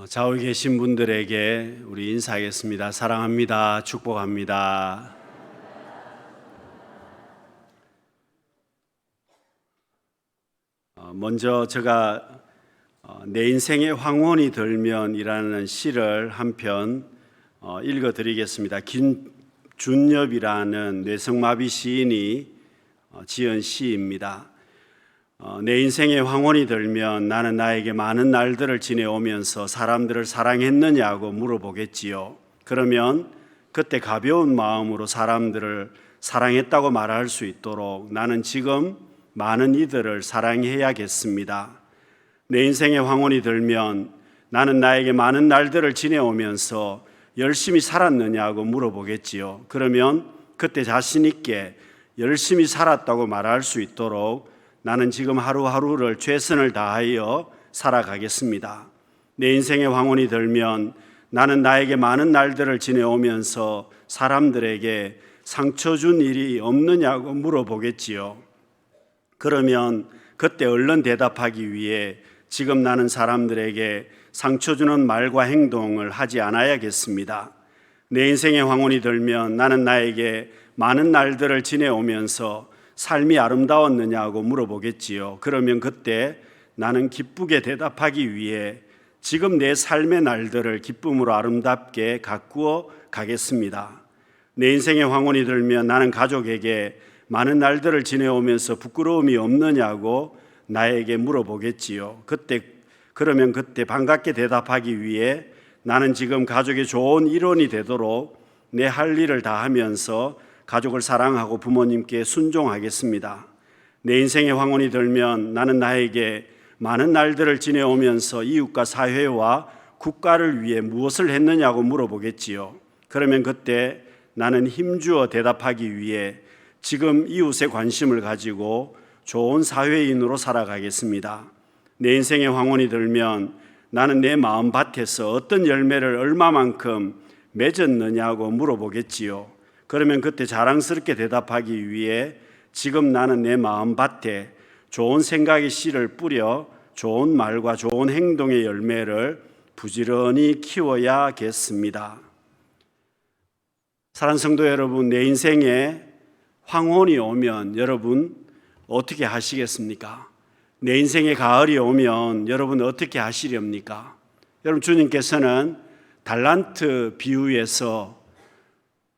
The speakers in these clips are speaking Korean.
좌우에 계신 분들에게 우리 인사하겠습니다. 사랑합니다. 축복합니다. 먼저 제가 내 인생의 황혼이 들면이라는 시를 한 편 읽어드리겠습니다. 김준엽이라는 뇌성마비 시인이 지은 시입니다. 내 인생의 황혼이 들면 나는 나에게 많은 날들을 지내오면서 사람들을 사랑했느냐고 물어보겠지요. 그러면 그때 가벼운 마음으로 사람들을 사랑했다고 말할 수 있도록 나는 지금 많은 이들을 사랑해야겠습니다. 내 인생의 황혼이 들면 나는 나에게 많은 날들을 지내오면서 열심히 살았느냐고 물어보겠지요. 그러면 그때 자신 있게 열심히 살았다고 말할 수 있도록 나는 지금 하루하루를 최선을 다하여 살아가겠습니다. 내 인생의 황혼이 들면 나는 나에게 많은 날들을 지내오면서 사람들에게 상처 준 일이 없느냐고 물어보겠지요. 그러면 그때 얼른 대답하기 위해 지금 나는 사람들에게 상처 주는 말과 행동을 하지 않아야겠습니다. 내 인생의 황혼이 들면 나는 나에게 많은 날들을 지내오면서 삶이 아름다웠느냐고 물어보겠지요. 그러면 그때 나는 기쁘게 대답하기 위해 지금 내 삶의 날들을 기쁨으로 아름답게 가꾸어 가겠습니다. 내 인생의 황혼이 들면 나는 가족에게 많은 날들을 지내오면서 부끄러움이 없느냐고 나에게 물어보겠지요. 그러면 그때 반갑게 대답하기 위해 나는 지금 가족의 좋은 일원이 되도록 내 할 일을 다 하면서 가족을 사랑하고 부모님께 순종하겠습니다. 내 인생의 황혼이 들면 나는 나에게 많은 날들을 지내오면서 이웃과 사회와 국가를 위해 무엇을 했느냐고 물어보겠지요. 그러면 그때 나는 힘주어 대답하기 위해 지금 이웃에 관심을 가지고 좋은 사회인으로 살아가겠습니다. 내 인생의 황혼이 들면 나는 내 마음밭에서 어떤 열매를 얼마만큼 맺었느냐고 물어보겠지요. 그러면 그때 자랑스럽게 대답하기 위해 지금 나는 내 마음밭에 좋은 생각의 씨를 뿌려 좋은 말과 좋은 행동의 열매를 부지런히 키워야겠습니다. 사랑하는 성도 여러분, 내 인생에 황혼이 오면 여러분 어떻게 하시겠습니까? 내 인생에 가을이 오면 여러분 어떻게 하시렵니까? 여러분, 주님께서는 달란트 비유에서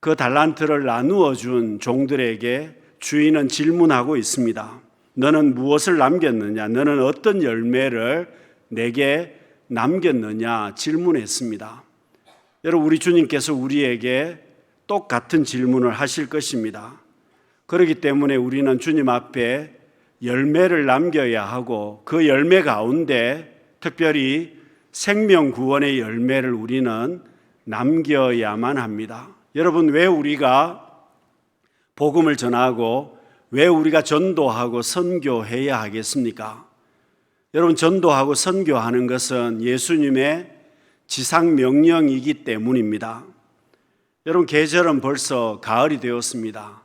그 달란트를 나누어 준 종들에게 주인은 질문하고 있습니다. 너는 무엇을 남겼느냐? 너는 어떤 열매를 내게 남겼느냐? 질문했습니다. 여러분, 우리 주님께서 우리에게 똑같은 질문을 하실 것입니다. 그렇기 때문에 우리는 주님 앞에 열매를 남겨야 하고 그 열매 가운데 특별히 생명 구원의 열매를 우리는 남겨야만 합니다. 여러분, 왜 우리가 복음을 전하고 왜 우리가 전도하고 선교해야 하겠습니까? 여러분, 전도하고 선교하는 것은 예수님의 지상 명령이기 때문입니다. 여러분, 계절은 벌써 가을이 되었습니다.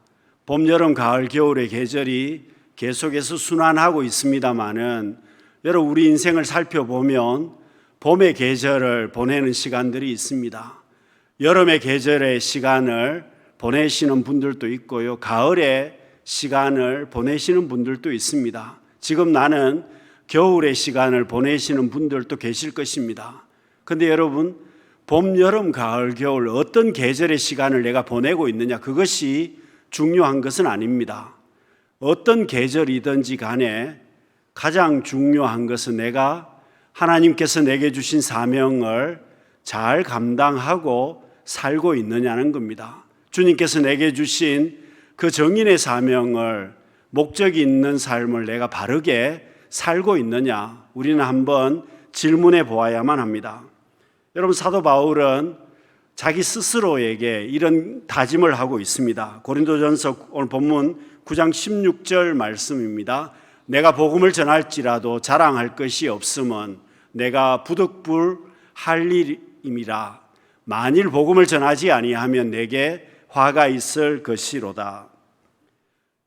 봄, 여름, 가을, 겨울의 계절이 계속해서 순환하고 있습니다마는 여러분, 우리 인생을 살펴보면 봄의 계절을 보내는 시간들이 있습니다. 여름의 계절의 시간을 보내시는 분들도 있고요. 가을의 시간을 보내시는 분들도 있습니다. 지금 나는 겨울의 시간을 보내시는 분들도 계실 것입니다. 그런데 여러분, 봄, 여름, 가을, 겨울 어떤 계절의 시간을 내가 보내고 있느냐, 그것이 중요한 것은 아닙니다. 어떤 계절이든지 간에 가장 중요한 것은 내가 하나님께서 내게 주신 사명을 잘 감당하고 살고 있느냐는 겁니다. 주님께서 내게 주신 그 정인의 사명을, 목적이 있는 삶을 내가 바르게 살고 있느냐, 우리는 한번 질문해 보아야만 합니다. 여러분, 사도 바울은 자기 스스로에게 이런 다짐을 하고 있습니다. 고린도전서 오늘 본문 9장 16절 말씀입니다. 내가 복음을 전할지라도 자랑할 것이 없음은 내가 부득불 할 일임이라. 만일 복음을 전하지 아니하면 내게 화가 있을 것이로다.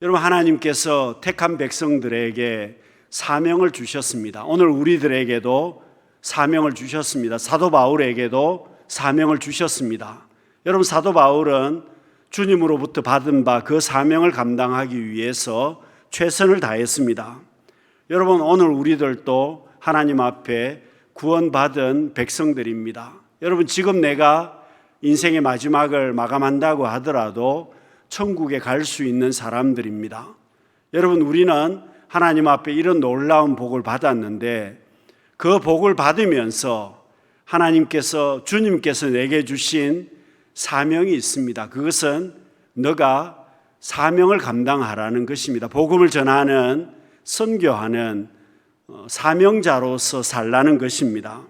여러분, 하나님께서 택한 백성들에게 사명을 주셨습니다. 오늘 우리들에게도 사명을 주셨습니다. 사도 바울에게도 사명을 주셨습니다. 여러분, 사도 바울은 주님으로부터 받은 바 그 사명을 감당하기 위해서 최선을 다했습니다. 여러분, 오늘 우리들도 하나님 앞에 구원받은 백성들입니다. 여러분, 지금 내가 인생의 마지막을 마감한다고 하더라도 천국에 갈 수 있는 사람들입니다. 여러분, 우리는 하나님 앞에 이런 놀라운 복을 받았는데 그 복을 받으면서 주님께서 내게 주신 사명이 있습니다. 그것은 너가 사명을 감당하라는 것입니다. 복음을 전하는, 선교하는 사명자로서 살라는 것입니다.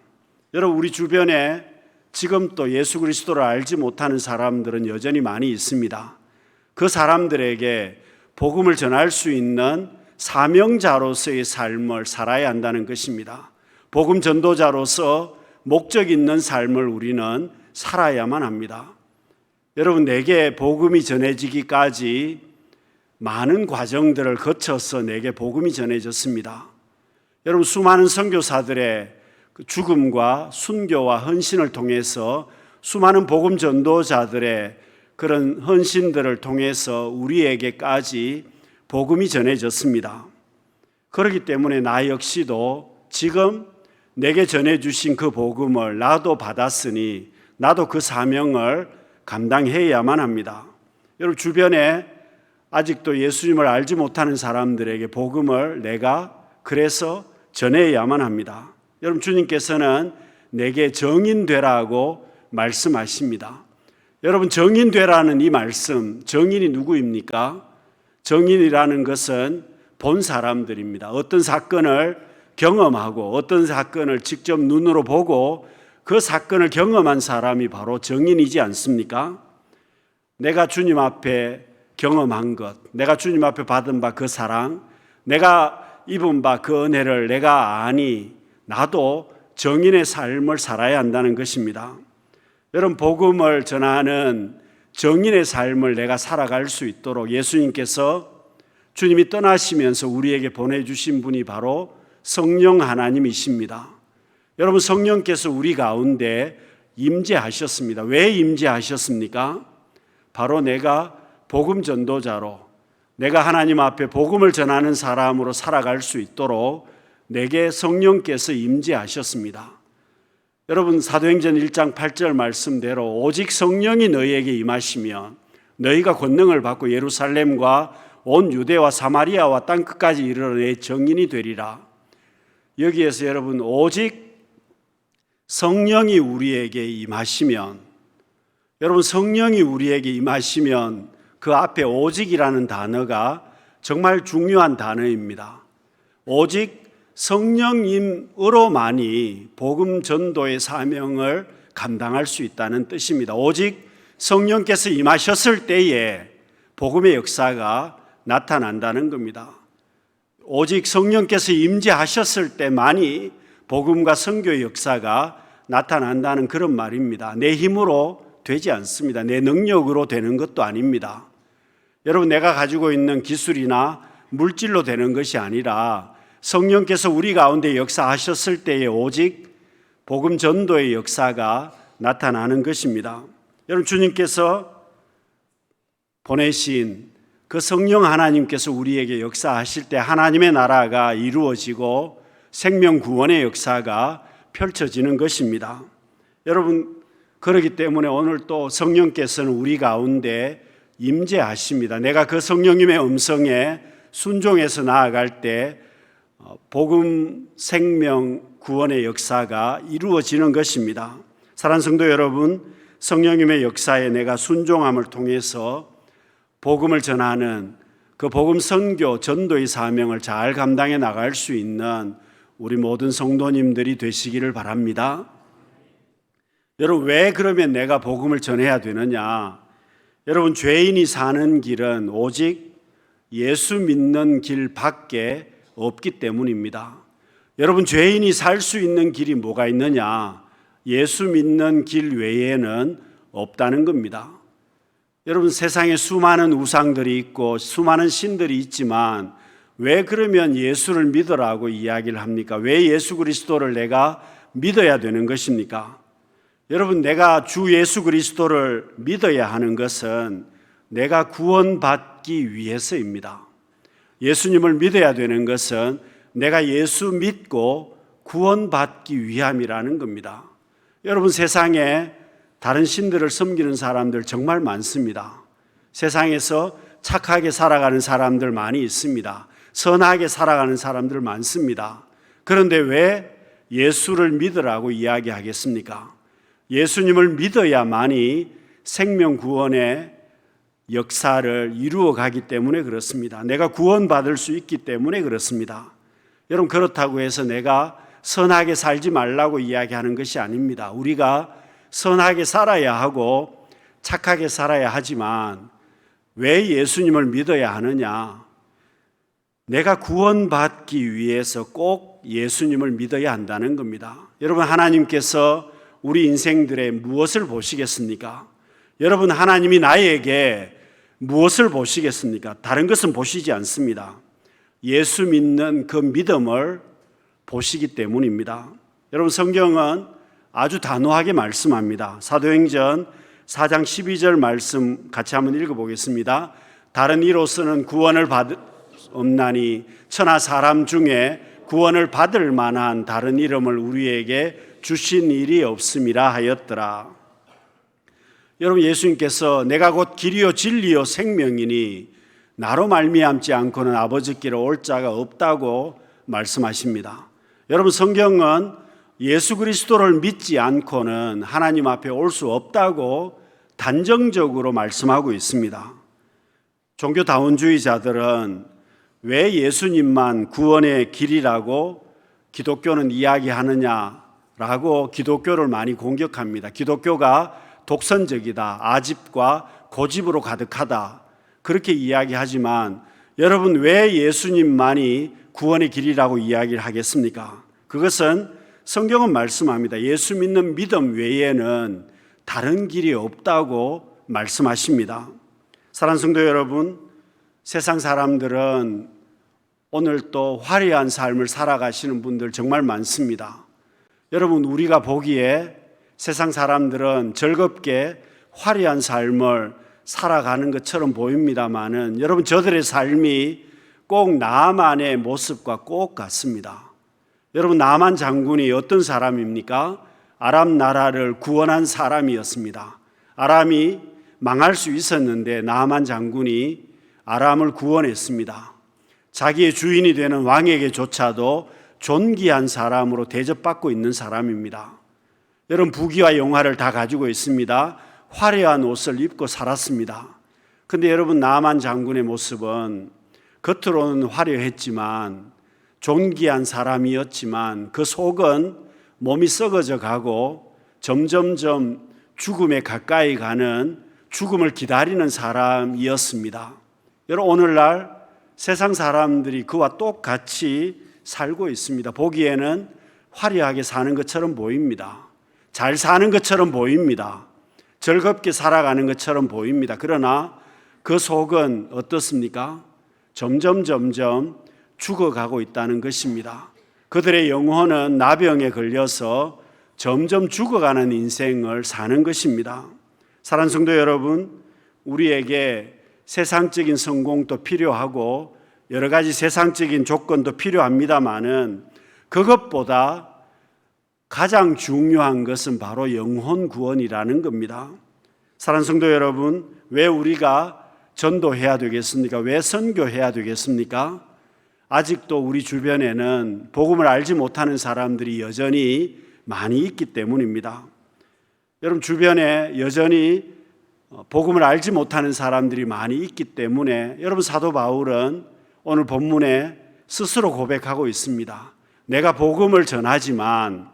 여러분, 우리 주변에 지금 또 예수 그리스도를 알지 못하는 사람들은 여전히 많이 있습니다. 그 사람들에게 복음을 전할 수 있는 사명자로서의 삶을 살아야 한다는 것입니다. 복음 전도자로서 목적 있는 삶을 우리는 살아야만 합니다. 여러분, 내게 복음이 전해지기까지 많은 과정들을 거쳐서 내게 복음이 전해졌습니다. 여러분, 수많은 선교사들의 죽음과 순교와 헌신을 통해서, 수많은 복음 전도자들의 그런 헌신들을 통해서 우리에게까지 복음이 전해졌습니다. 그렇기 때문에 나 역시도 지금 내게 전해주신 그 복음을 나도 받았으니 나도 그 사명을 감당해야만 합니다. 여러분, 주변에 아직도 예수님을 알지 못하는 사람들에게 복음을 내가 그래서 전해야만 합니다. 여러분, 주님께서는 내게 정인되라고 말씀하십니다. 여러분, 정인되라는 이 말씀, 정인이 누구입니까? 정인이라는 것은 본 사람들입니다. 어떤 사건을 경험하고 어떤 사건을 직접 눈으로 보고 그 사건을 경험한 사람이 바로 정인이지 않습니까? 내가 주님 앞에 경험한 것, 내가 주님 앞에 받은 바 그 사랑, 내가 입은 바 그 은혜를 내가 아니 나도 정인의 삶을 살아야 한다는 것입니다. 여러분, 복음을 전하는 정인의 삶을 내가 살아갈 수 있도록 예수님께서 주님이 떠나시면서 우리에게 보내주신 분이 바로 성령 하나님이십니다. 여러분, 성령께서 우리 가운데 임재하셨습니다. 왜 임재하셨습니까? 바로 내가 복음 전도자로, 내가 하나님 앞에 복음을 전하는 사람으로 살아갈 수 있도록 내게 성령께서 임재하셨습니다. 여러분, 사도행전 1장 8절 말씀대로 오직 성령이 너희에게 임하시면 너희가 권능을 받고 예루살렘과 온 유대와 사마리아와 땅끝까지 이르러 내 증인이 되리라. 여기에서 여러분, 오직 성령이 우리에게 임하시면, 여러분, 성령이 우리에게 임하시면 그 앞에 오직이라는 단어가 정말 중요한 단어입니다. 오직 성령님으로만이 복음 전도의 사명을 감당할 수 있다는 뜻입니다. 오직 성령께서 임하셨을 때에 복음의 역사가 나타난다는 겁니다. 오직 성령께서 임재하셨을 때만이 복음과 선교의 역사가 나타난다는 그런 말입니다. 내 힘으로 되지 않습니다. 내 능력으로 되는 것도 아닙니다. 여러분, 내가 가지고 있는 기술이나 물질로 되는 것이 아니라 성령께서 우리 가운데 역사하셨을 때에 오직 복음 전도의 역사가 나타나는 것입니다. 여러분, 주님께서 보내신 그 성령 하나님께서 우리에게 역사하실 때 하나님의 나라가 이루어지고 생명 구원의 역사가 펼쳐지는 것입니다. 여러분, 그렇기 때문에 오늘 또 성령께서는 우리 가운데 임재하십니다. 내가 그 성령님의 음성에 순종해서 나아갈 때 복음, 생명, 구원의 역사가 이루어지는 것입니다. 사랑하는 성도 여러분, 성령님의 역사에 내가 순종함을 통해서 복음을 전하는 그 복음 선교, 전도의 사명을 잘 감당해 나갈 수 있는 우리 모든 성도님들이 되시기를 바랍니다. 여러분, 왜 그러면 내가 복음을 전해야 되느냐? 여러분, 죄인이 사는 길은 오직 예수 믿는 길밖에 없기 때문입니다. 여러분, 죄인이 살 수 있는 길이 뭐가 있느냐? 예수 믿는 길 외에는 없다는 겁니다. 여러분, 세상에 수많은 우상들이 있고 수많은 신들이 있지만 왜 그러면 예수를 믿으라고 이야기를 합니까? 왜 예수 그리스도를 내가 믿어야 되는 것입니까? 여러분, 내가 주 예수 그리스도를 믿어야 하는 것은 내가 구원받기 위해서입니다. 예수님을 믿어야 되는 것은 내가 예수 믿고 구원받기 위함이라는 겁니다. 여러분, 세상에 다른 신들을 섬기는 사람들 정말 많습니다. 세상에서 착하게 살아가는 사람들 많이 있습니다. 선하게 살아가는 사람들 많습니다. 그런데 왜 예수를 믿으라고 이야기하겠습니까? 예수님을 믿어야만이 생명 구원의 역사를 이루어 가기 때문에 그렇습니다. 내가 구원받을 수 있기 때문에 그렇습니다. 여러분, 그렇다고 해서 내가 선하게 살지 말라고 이야기하는 것이 아닙니다. 우리가 선하게 살아야 하고 착하게 살아야 하지만 왜 예수님을 믿어야 하느냐? 내가 구원받기 위해서 꼭 예수님을 믿어야 한다는 겁니다. 여러분, 하나님께서 우리 인생들의 무엇을 보시겠습니까? 여러분, 하나님이 나에게 무엇을 보시겠습니까? 다른 것은 보시지 않습니다. 예수 믿는 그 믿음을 보시기 때문입니다. 여러분, 성경은 아주 단호하게 말씀합니다. 사도행전 4장 12절 말씀 같이 한번 읽어보겠습니다. 다른 이로서는 구원을 없나니 천하 사람 중에 구원을 받을 만한 다른 이름을 우리에게 주신 일이 없음이라 하였더라. 여러분, 예수님께서 내가 곧 길이요 진리요 생명이니 나로 말미암지 않고는 아버지께로 올 자가 없다고 말씀하십니다. 여러분, 성경은 예수 그리스도를 믿지 않고는 하나님 앞에 올 수 없다고 단정적으로 말씀하고 있습니다. 종교다원주의자들은 왜 예수님만 구원의 길이라고 기독교는 이야기하느냐라고 기독교를 많이 공격합니다. 기독교가 독선적이다, 아집과 고집으로 가득하다, 그렇게 이야기하지만 여러분, 왜 예수님만이 구원의 길이라고 이야기를 하겠습니까? 그것은 성경은 말씀합니다. 예수 믿는 믿음 외에는 다른 길이 없다고 말씀하십니다. 사랑하는 성도 여러분, 세상 사람들은 오늘 또 화려한 삶을 살아가시는 분들 정말 많습니다. 여러분, 우리가 보기에 세상 사람들은 즐겁게 화려한 삶을 살아가는 것처럼 보입니다만은 여러분, 저들의 삶이 꼭 나만의 모습과 꼭 같습니다. 여러분, 나만 장군이 어떤 사람입니까? 아람 나라를 구원한 사람이었습니다. 아람이 망할 수 있었는데 나만 장군이 아람을 구원했습니다. 자기의 주인이 되는 왕에게조차도 존귀한 사람으로 대접받고 있는 사람입니다. 여러분, 부귀와 영화를 다 가지고 있습니다. 화려한 옷을 입고 살았습니다. 그런데 여러분, 나만 장군의 모습은 겉으로는 화려했지만 존귀한 사람이었지만 그 속은 몸이 썩어져 가고 점점점 죽음에 가까이 가는, 죽음을 기다리는 사람이었습니다. 여러분, 오늘날 세상 사람들이 그와 똑같이 살고 있습니다. 보기에는 화려하게 사는 것처럼 보입니다. 잘 사는 것처럼 보입니다. 즐겁게 살아가는 것처럼 보입니다. 그러나 그 속은 어떻습니까? 점점 죽어가고 있다는 것입니다. 그들의 영혼은 나병에 걸려서 점점 죽어가는 인생을 사는 것입니다. 사랑하는 성도 여러분, 우리에게 세상적인 성공도 필요하고 여러 가지 세상적인 조건도 필요합니다마는 그것보다 가장 중요한 것은 바로 영혼 구원이라는 겁니다. 사랑하는 성도 여러분, 왜 우리가 전도해야 되겠습니까? 왜 선교해야 되겠습니까? 아직도 우리 주변에는 복음을 알지 못하는 사람들이 여전히 많이 있기 때문입니다. 여러분, 주변에 여전히 복음을 알지 못하는 사람들이 많이 있기 때문에 여러분, 사도 바울은 오늘 본문에 스스로 고백하고 있습니다. 내가 복음을 전하지만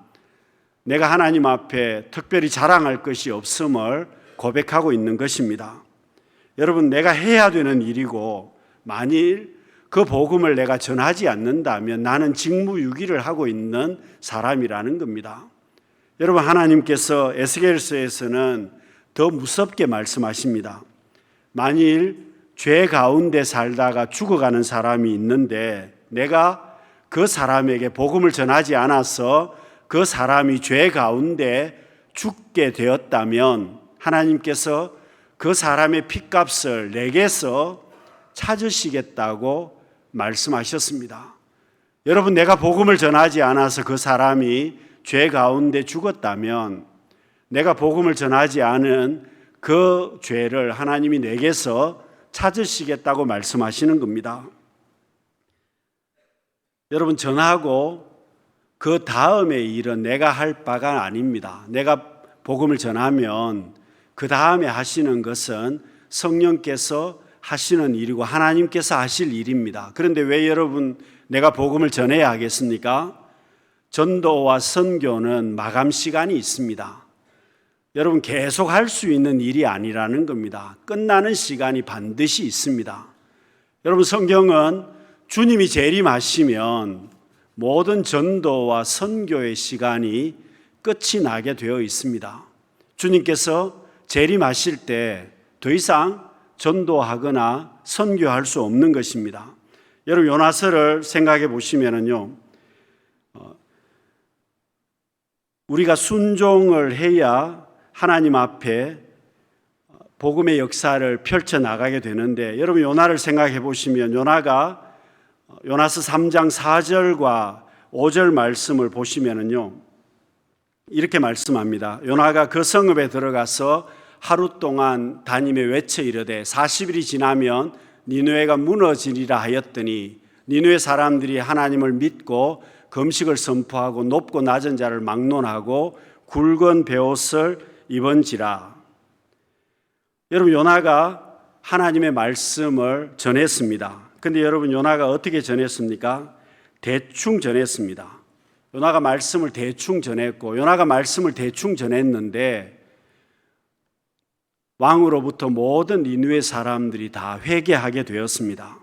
내가 하나님 앞에 특별히 자랑할 것이 없음을 고백하고 있는 것입니다. 여러분, 내가 해야 되는 일이고 만일 그 복음을 내가 전하지 않는다면 나는 직무유기를 하고 있는 사람이라는 겁니다. 여러분, 하나님께서 에스겔서에서는 더 무섭게 말씀하십니다. 만일 죄 가운데 살다가 죽어가는 사람이 있는데 내가 그 사람에게 복음을 전하지 않아서 그 사람이 죄 가운데 죽게 되었다면 하나님께서 그 사람의 핏값을 내게서 찾으시겠다고 말씀하셨습니다. 여러분, 내가 복음을 전하지 않아서 그 사람이 죄 가운데 죽었다면 내가 복음을 전하지 않은 그 죄를 하나님이 내게서 찾으시겠다고 말씀하시는 겁니다. 여러분, 전하고 그 다음의 일은 내가 할 바가 아닙니다. 내가 복음을 전하면 그 다음에 하시는 것은 성령께서 하시는 일이고 하나님께서 하실 일입니다. 그런데 왜 여러분 내가 복음을 전해야 하겠습니까? 전도와 선교는 마감 시간이 있습니다. 여러분, 계속 할 수 있는 일이 아니라는 겁니다. 끝나는 시간이 반드시 있습니다. 여러분, 성경은 주님이 재림하시면 모든 전도와 선교의 시간이 끝이 나게 되어 있습니다. 주님께서 재림하실 때 더 이상 전도하거나 선교할 수 없는 것입니다. 여러분, 요나서를 생각해 보시면은요, 우리가 순종을 해야 하나님 앞에 복음의 역사를 펼쳐 나가게 되는데, 여러분 요나를 생각해 보시면 요나서 3장 4절과 5절 말씀을 보시면은요, 이렇게 말씀합니다. 요나가 그 성읍에 들어가서 하루 동안 다니며 외쳐 이르되 40일이 지나면 니느웨가 무너지리라 하였더니 니느웨 사람들이 하나님을 믿고 금식을 선포하고 높고 낮은 자를 막론하고 굵은 베옷을 입은지라. 여러분, 요나가 하나님의 말씀을 전했습니다. 그런데 여러분, 요나가 어떻게 전했습니까? 대충 전했습니다. 요나가 말씀을 대충 전했고, 요나가 말씀을 대충 전했는데 왕으로부터 모든 니느웨 사람들이 다 회개하게 되었습니다.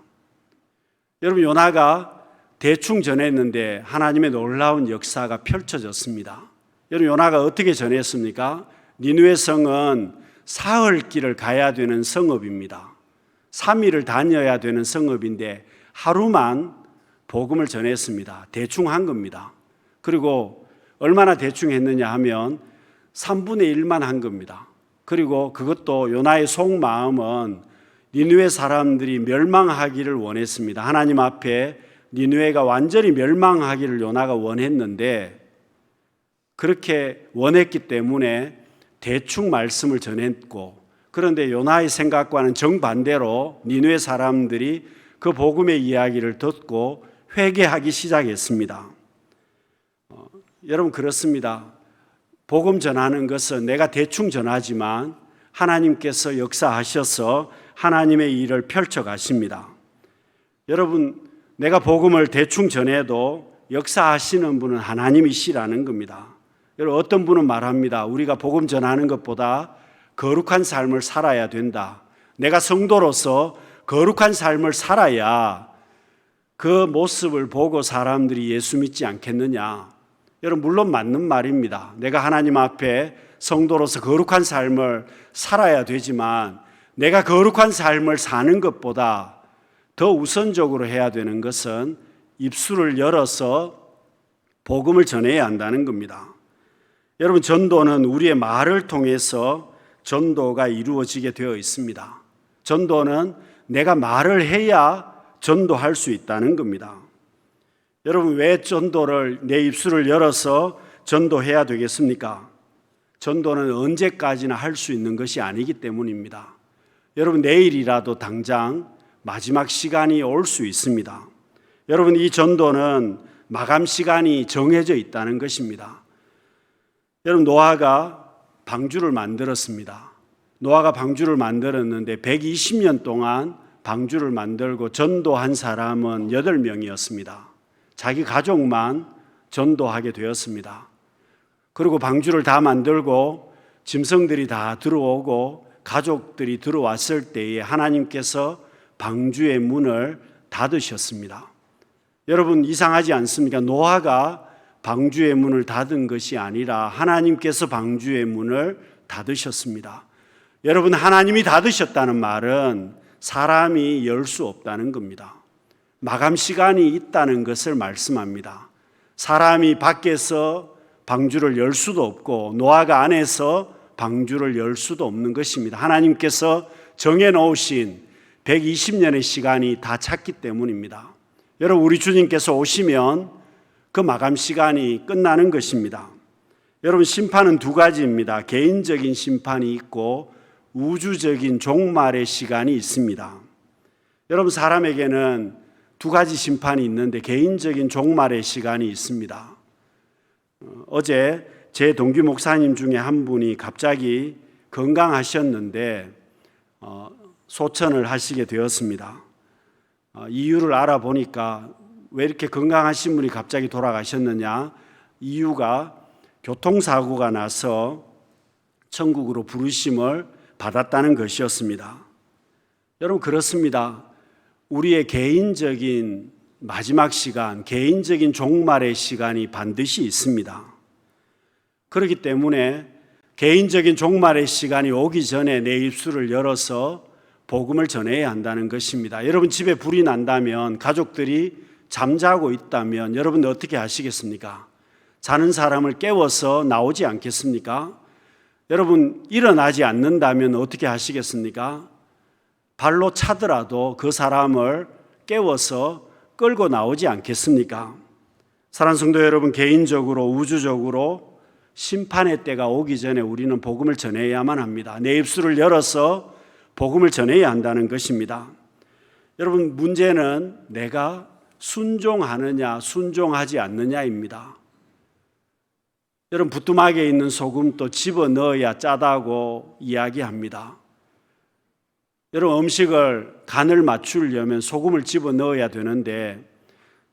여러분, 요나가 대충 전했는데 하나님의 놀라운 역사가 펼쳐졌습니다. 여러분, 요나가 어떻게 전했습니까? 니느웨 성은 사흘 길을 가야 되는 성읍입니다. 3일을 다녀야 되는 성읍인데 하루만 복음을 전했습니다. 대충 한 겁니다. 그리고 얼마나 대충 했느냐 하면 3분의 1만 한 겁니다. 그리고 그것도 요나의 속마음은 니느웨 사람들이 멸망하기를 원했습니다. 하나님 앞에 니느웨가 완전히 멸망하기를 요나가 원했는데, 그렇게 원했기 때문에 대충 말씀을 전했고, 그런데 요나의 생각과는 정반대로 니느웨 사람들이 그 복음의 이야기를 듣고 회개하기 시작했습니다. 여러분, 그렇습니다. 복음 전하는 것은 내가 대충 전하지만 하나님께서 역사하셔서 하나님의 일을 펼쳐 가십니다. 여러분, 내가 복음을 대충 전해도 역사하시는 분은 하나님이시라는 겁니다. 여러분, 어떤 분은 말합니다. 우리가 복음 전하는 것보다 거룩한 삶을 살아야 된다. 내가 성도로서 거룩한 삶을 살아야 그 모습을 보고 사람들이 예수 믿지 않겠느냐. 여러분, 물론 맞는 말입니다. 내가 하나님 앞에 성도로서 거룩한 삶을 살아야 되지만 내가 거룩한 삶을 사는 것보다 더 우선적으로 해야 되는 것은 입술을 열어서 복음을 전해야 한다는 겁니다. 여러분, 전도는 우리의 말을 통해서 전도가 이루어지게 되어 있습니다. 전도는 내가 말을 해야 전도할 수 있다는 겁니다. 여러분, 왜 전도를 내 입술을 열어서 전도해야 되겠습니까? 전도는 언제까지나 할 수 있는 것이 아니기 때문입니다. 여러분, 내일이라도 당장 마지막 시간이 올 수 있습니다. 여러분, 이 전도는 마감 시간이 정해져 있다는 것입니다. 여러분, 노아가 방주를 만들었습니다. 노아가 방주를 만들었는데 120년 동안 방주를 만들고 전도한 사람은 8명이었습니다. 자기 가족만 전도하게 되었습니다. 그리고 방주를 다 만들고 짐승들이 다 들어오고 가족들이 들어왔을 때에 하나님께서 방주의 문을 닫으셨습니다. 여러분, 이상하지 않습니까? 노아가 방주의 문을 닫은 것이 아니라 하나님께서 방주의 문을 닫으셨습니다. 여러분, 하나님이 닫으셨다는 말은 사람이 열 수 없다는 겁니다. 마감 시간이 있다는 것을 말씀합니다. 사람이 밖에서 방주를 열 수도 없고 노아가 안에서 방주를 열 수도 없는 것입니다. 하나님께서 정해놓으신 120년의 시간이 다 찼기 때문입니다. 여러분, 우리 주님께서 오시면 그 마감 시간이 끝나는 것입니다. 여러분, 심판은 두 가지입니다. 개인적인 심판이 있고 우주적인 종말의 시간이 있습니다. 여러분, 사람에게는 두 가지 심판이 있는데 개인적인 종말의 시간이 있습니다. 어제 제 동기 목사님 중에 한 분이 갑자기 건강하셨는데 소천을 하시게 되었습니다. 이유를 알아보니까 왜 이렇게 건강하신 분이 갑자기 돌아가셨느냐? 이유가 교통사고가 나서 천국으로 부르심을 받았다는 것이었습니다. 여러분, 그렇습니다. 우리의 개인적인 마지막 시간, 개인적인 종말의 시간이 반드시 있습니다. 그렇기 때문에 개인적인 종말의 시간이 오기 전에 내 입술을 열어서 복음을 전해야 한다는 것입니다. 여러분, 집에 불이 난다면, 가족들이 잠자고 있다면 여러분 어떻게 하시겠습니까? 자는 사람을 깨워서 나오지 않겠습니까? 여러분, 일어나지 않는다면 어떻게 하시겠습니까? 발로 차더라도 그 사람을 깨워서 끌고 나오지 않겠습니까? 사랑하는 성도 여러분, 개인적으로 우주적으로 심판의 때가 오기 전에 우리는 복음을 전해야만 합니다. 내 입술을 열어서 복음을 전해야 한다는 것입니다. 여러분, 문제는 내가 순종하느냐 순종하지 않느냐입니다. 여러분, 부뚜막에 있는 소금도 집어넣어야 짜다고 이야기합니다. 여러분, 음식을 간을 맞추려면 소금을 집어넣어야 되는데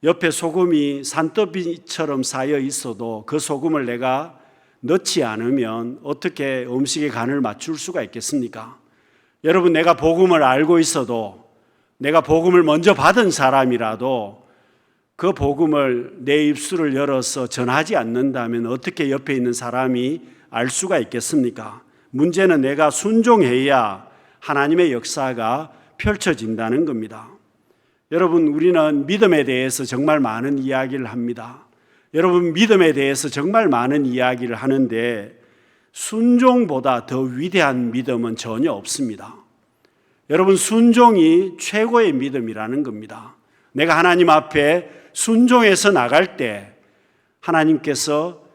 옆에 소금이 산더미처럼 쌓여 있어도 그 소금을 내가 넣지 않으면 어떻게 음식의 간을 맞출 수가 있겠습니까? 여러분, 내가 복음을 알고 있어도, 내가 복음을 먼저 받은 사람이라도 그 복음을 내 입술을 열어서 전하지 않는다면 어떻게 옆에 있는 사람이 알 수가 있겠습니까? 문제는 내가 순종해야 하나님의 역사가 펼쳐진다는 겁니다. 여러분, 우리는 믿음에 대해서 정말 많은 이야기를 합니다. 여러분, 믿음에 대해서 정말 많은 이야기를 하는데 순종보다 더 위대한 믿음은 전혀 없습니다. 여러분, 순종이 최고의 믿음이라는 겁니다. 내가 하나님 앞에 순종해서 나갈 때 하나님께서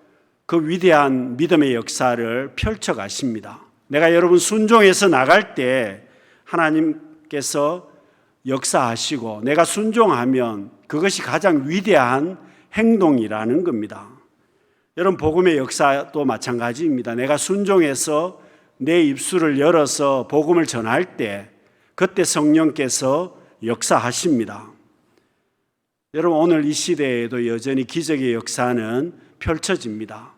그 위대한 믿음의 역사를 펼쳐 가십니다. 내가 여러분 순종해서 나갈 때 하나님께서 역사하시고 내가 순종하면 그것이 가장 위대한 행동이라는 겁니다. 여러분, 복음의 역사도 마찬가지입니다. 내가 순종해서 내 입술을 열어서 복음을 전할 때 그때 성령께서 역사하십니다. 여러분, 오늘 이 시대에도 여전히 기적의 역사는 펼쳐집니다.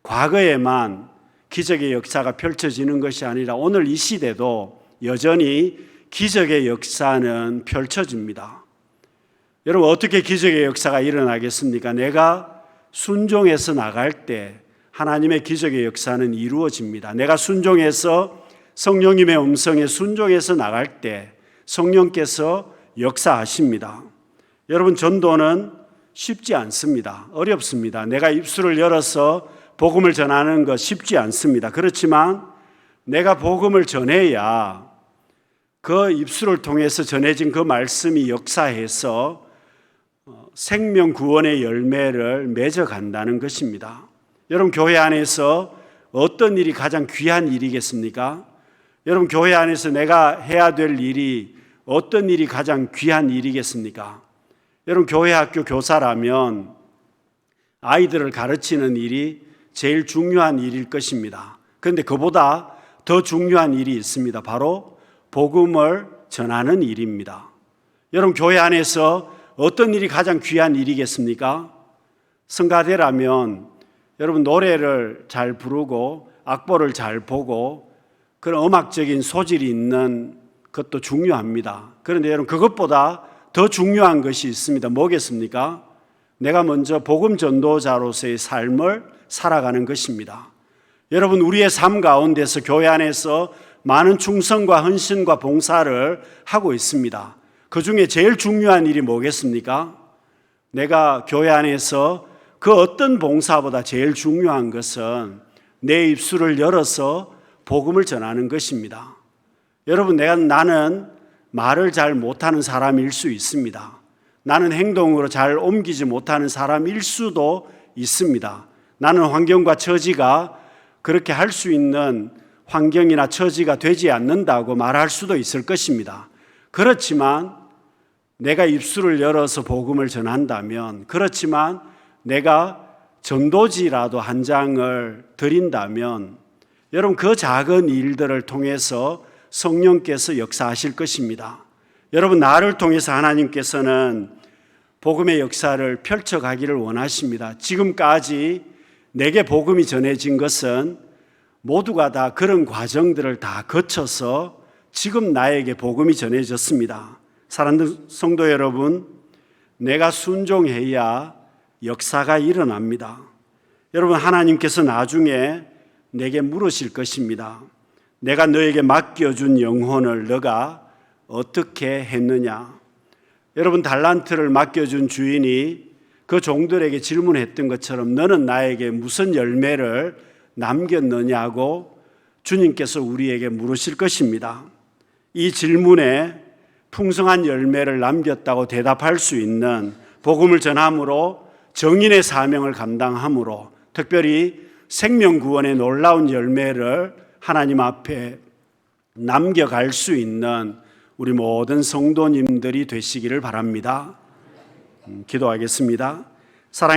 과거에만 기적의 역사가 펼쳐지는 것이 아니라 오늘 이 시대도 여전히 기적의 역사는 펼쳐집니다. 여러분, 어떻게 기적의 역사가 일어나겠습니까? 내가 순종해서 나갈 때 하나님의 기적의 역사는 이루어집니다. 내가 순종해서 성령님의 음성에 순종해서 나갈 때 성령께서 역사하십니다. 여러분, 전도는 쉽지 않습니다. 어렵습니다. 내가 입술을 열어서 복음을 전하는 것 쉽지 않습니다. 그렇지만 내가 복음을 전해야 그 입술을 통해서 전해진 그 말씀이 역사해서 생명 구원의 열매를 맺어간다는 것입니다. 여러분, 교회 안에서 어떤 일이 가장 귀한 일이겠습니까? 여러분, 교회 안에서 내가 해야 될 일이 어떤 일이 가장 귀한 일이겠습니까? 여러분, 교회 학교 교사라면 아이들을 가르치는 일이 제일 중요한 일일 것입니다. 그런데 그보다 더 중요한 일이 있습니다. 바로 복음을 전하는 일입니다. 여러분, 교회 안에서 어떤 일이 가장 귀한 일이겠습니까? 성가대라면 여러분, 노래를 잘 부르고 악보를 잘 보고 그런 음악적인 소질이 있는 것도 중요합니다. 그런데 여러분, 그것보다 더 중요한 것이 있습니다. 뭐겠습니까? 내가 먼저 복음 전도자로서의 삶을 살아가는 것입니다. 여러분, 우리의 삶 가운데서 교회 안에서 많은 충성과 헌신과 봉사를 하고 있습니다. 그 중에 제일 중요한 일이 뭐겠습니까? 내가 교회 안에서 그 어떤 봉사보다 제일 중요한 것은 내 입술을 열어서 복음을 전하는 것입니다. 여러분, 나는 말을 잘 못하는 사람일 수 있습니다. 나는 행동으로 잘 옮기지 못하는 사람일 수도 있습니다. 나는 환경과 처지가 그렇게 할 수 있는 환경이나 처지가 되지 않는다고 말할 수도 있을 것입니다. 그렇지만 내가 입술을 열어서 복음을 전한다면, 그렇지만 내가 전도지라도 한 장을 드린다면 여러분, 그 작은 일들을 통해서 성령께서 역사하실 것입니다. 여러분, 나를 통해서 하나님께서는 복음의 역사를 펼쳐가기를 원하십니다. 지금까지 내게 복음이 전해진 것은 모두가 다 그런 과정들을 다 거쳐서 지금 나에게 복음이 전해졌습니다. 사랑하는 성도 여러분, 내가 순종해야 역사가 일어납니다. 여러분, 하나님께서 나중에 내게 물으실 것입니다. 내가 너에게 맡겨준 영혼을 너가 어떻게 했느냐? 여러분, 달란트를 맡겨준 주인이 그 종들에게 질문했던 것처럼 너는 나에게 무슨 열매를 남겼느냐고 주님께서 우리에게 물으실 것입니다. 이 질문에 풍성한 열매를 남겼다고 대답할 수 있는, 복음을 전함으로 정인의 사명을 감당함으로 특별히 생명구원의 놀라운 열매를 하나님 앞에 남겨갈 수 있는 우리 모든 성도님들이 되시기를 바랍니다. 기도하겠습니다. 사랑의